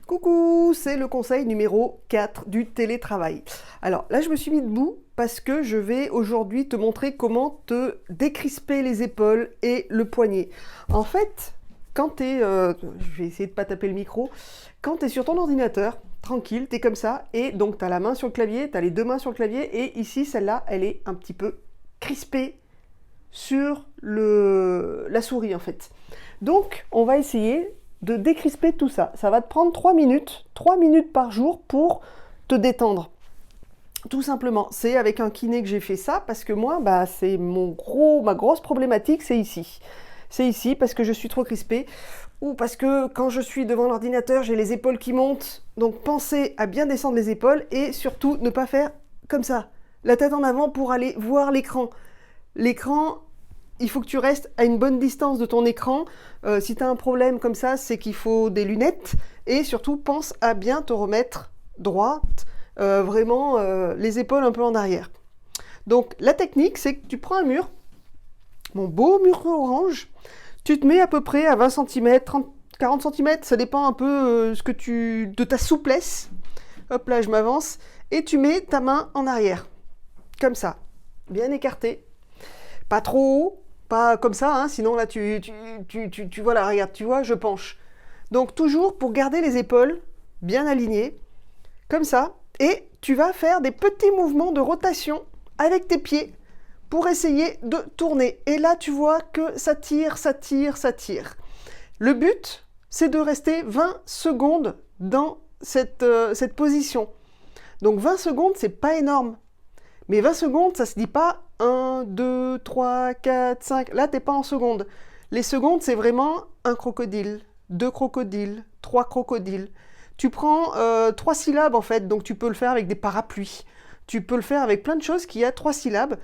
Coucou, c'est le conseil numéro 4 du télétravail. Alors là, je me suis mis debout parce que je vais aujourd'hui te montrer comment te décrisper les épaules et le poignet. En fait, quand tu es, je vais essayer de pas taper le micro, quand tu es sur ton ordinateur, tranquille, tu es comme ça, et donc tu as la main sur le clavier, tu as les deux mains sur le clavier, et ici, celle-là, elle est un petit peu crispée sur la souris en fait. Donc, on va essayer de décrisper tout ça. Ça va te prendre 3 minutes par jour pour te détendre. Tout simplement, c'est avec un kiné que j'ai fait ça parce que moi, c'est ma grosse problématique, c'est ici. C'est ici parce que je suis trop crispée ou parce que quand je suis devant l'ordinateur, j'ai les épaules qui montent. Donc pensez à bien descendre les épaules et surtout ne pas faire comme ça, la tête en avant pour aller voir l'écran. L'écran, il faut que tu restes à une bonne distance de ton écran. Si tu as un problème comme ça, c'est qu'il faut des lunettes. Et surtout, pense à bien te remettre droite, vraiment les épaules un peu en arrière. Donc la technique, c'est que tu prends un mur, mon beau mur orange, tu te mets à peu près à 20 cm, 30, 40 cm, ça dépend un peu de ta souplesse. Hop là, je m'avance. Et tu mets ta main en arrière, comme ça, bien écartée. Pas trop haut, pas comme ça, hein, sinon là tu vois là, regarde, tu vois, je penche. Donc toujours pour garder les épaules bien alignées, comme ça, et tu vas faire des petits mouvements de rotation avec tes pieds pour essayer de tourner. Et là tu vois que ça tire, ça tire, ça tire. Le but, c'est de rester 20 secondes dans cette position. Donc 20 secondes, c'est pas énorme. Mais 20 secondes, ça se dit pas 1, 2, 3, 4, 5. Là, t'es pas en secondes. Les secondes, c'est vraiment un crocodile, 2 crocodiles, 3 crocodiles. Tu prends 3 syllabes en fait, donc tu peux le faire avec des parapluies. Tu peux le faire avec plein de choses qui a 3 syllabes.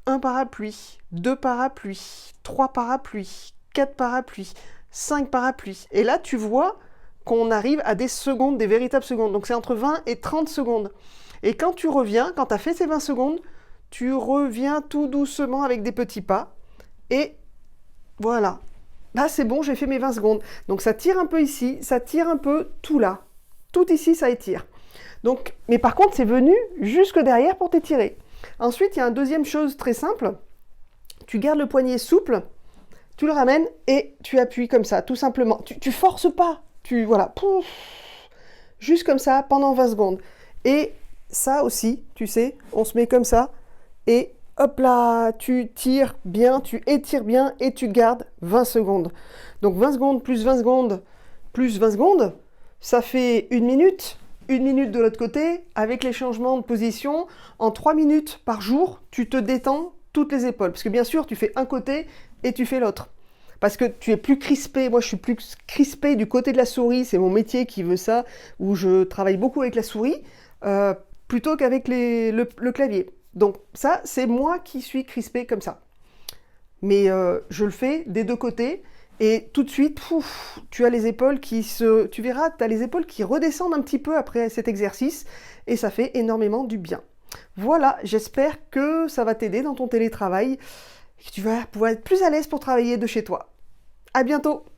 Un parapluie, 2 parapluies, 3 parapluies, 4 parapluies, 5 parapluies. Et là, tu vois qu'on arrive à des secondes, des véritables secondes. Donc c'est entre 20 et 30 secondes. Et quand tu reviens, quand tu as fait ces 20 secondes, tu reviens tout doucement avec des petits pas. Et voilà. Là, c'est bon, j'ai fait mes 20 secondes. Donc ça tire un peu ici, ça tire un peu tout là. Tout ici, ça étire. Donc, mais par contre, c'est venu jusque derrière pour t'étirer. Ensuite, il y a une deuxième chose très simple. Tu gardes le poignet souple, tu le ramènes et tu appuies comme ça, tout simplement. Tu forces pas. Voilà, pouf, juste comme ça pendant 20 secondes. Et ça aussi, tu sais, on se met comme ça et hop là, tu tires bien, tu étires bien et tu gardes 20 secondes. Donc 20 secondes plus 20 secondes plus 20 secondes, ça fait 1 minute. 1 minute de l'autre côté, avec les changements de position, en 3 minutes par jour, tu te détends toutes les épaules. Parce que bien sûr, tu fais un côté et tu fais l'autre. Parce que tu es plus crispé, moi je suis plus crispé du côté de la souris, c'est mon métier qui veut ça, où je travaille beaucoup avec la souris, plutôt qu'avec le clavier. Donc ça, c'est moi qui suis crispé comme ça. Mais je le fais des deux côtés, et tout de suite, pouf, tu as les épaules tu verras, tu as les épaules qui redescendent un petit peu après cet exercice, et ça fait énormément du bien. Voilà, j'espère que ça va t'aider dans ton télétravail, et que tu vas pouvoir être plus à l'aise pour travailler de chez toi. À bientôt!